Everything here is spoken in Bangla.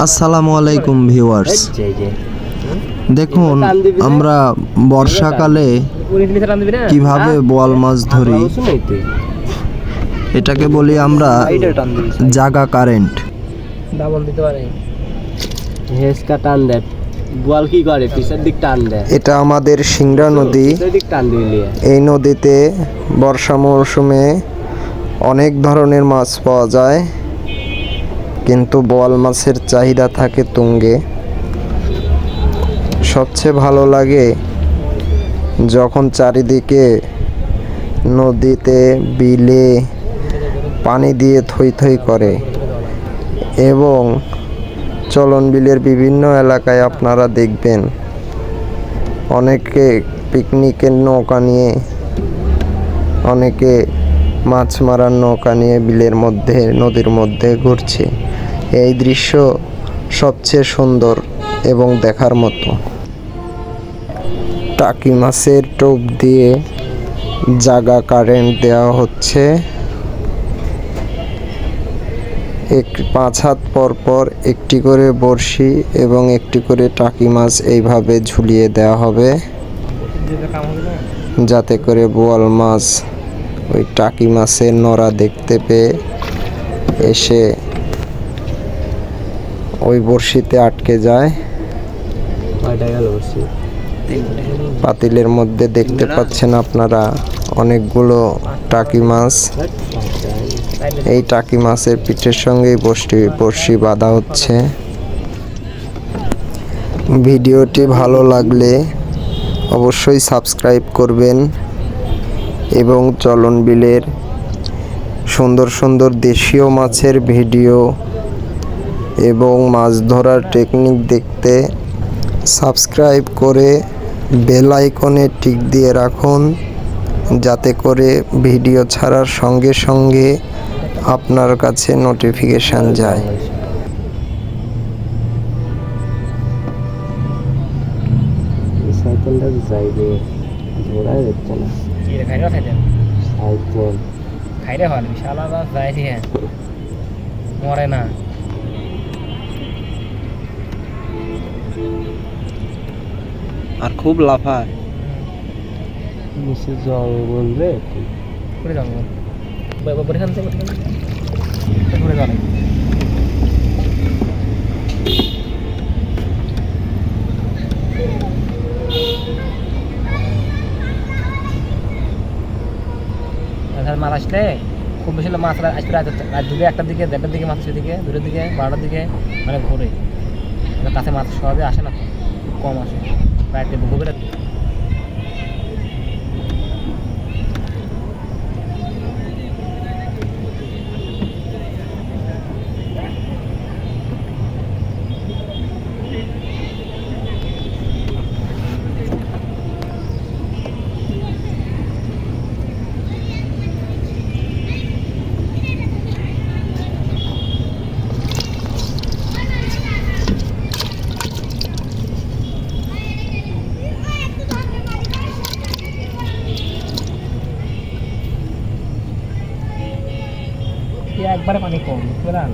আসসালামু আলাইকুম ভিউয়ার্স, দেখুন আমরা বর্ষাকালে কিভাবে বোয়াল মাছ ধরি। এটাকে বলি আমরা জাগা কারেন্ট। এটা আমাদের সিংড়া নদী। এই নদীতে বর্ষা মৌসুমে অনেক ধরনের মাছ পাওয়া যায়, কিন্তু বোয়াল মাছের চাহিদা থাকে তুঙ্গে। সবচেয়ে ভালো লাগে যখন চারিদিকে নদীতে বিলে পানি দিয়ে থই থই করে, এবং চলন বিলের বিভিন্ন এলাকায় আপনারা দেখবেন অনেকে পিকনিকের নৌকা নিয়ে, অনেকে মাছ মারার নৌকা নিয়ে বিলের মধ্যে, নদীর মধ্যে ঘুরছে। এই দৃশ্য সবচেয়ে সুন্দর এবং দেখার মতো। টাকি মাছের টোপ দিয়ে জাগা কারেন্ট দেওয়া হচ্ছে। 5 হাত পর পর একটি করে বড়শি এবং একটি করে টাকি মাছ এইভাবে ঝুলিয়ে দেওয়া হবে, যাতে করে বোয়াল মাছ ওই টাকি মাছের নড়া দেখতে পেয়ে এসে ওই বড়শিতে আটকে যায়। পাতিলের মধ্যে দেখতে পাচ্ছেন আপনারা অনেকগুলো টাকি মাছ। এই টাকি মাছের পিঠের সঙ্গেই বড়শি বাঁধা হচ্ছে। ভিডিওটি ভালো লাগলে অবশ্যই সাবস্ক্রাইব করবেন এবং চলন বিলের সুন্দর সুন্দর দেশীয় মাছের ভিডিও এবং মাছ ধরার টেকনিক দেখতে সাবস্ক্রাইব করে বেল আইকনে টিক দিয়ে রাখুন, যাতে করে ভিডিও ছাড়ার সঙ্গে সঙ্গে আপনার কাছে নোটিফিকেশান যায়। আর খুব লাফায় জঙ্গল রে, মাছ আসলে খুব বেশি মাছ আসবে রাত 1টার দিকে, 1:30টার দিকে, মাছ দিকে 2টার দিকে, 12টার দিকে, মানে ঘুরে কাছে মাছ সহজে আসে না, কম আসে প্রায় ঘুরে। একবারে পানি কম, বুঝলেন?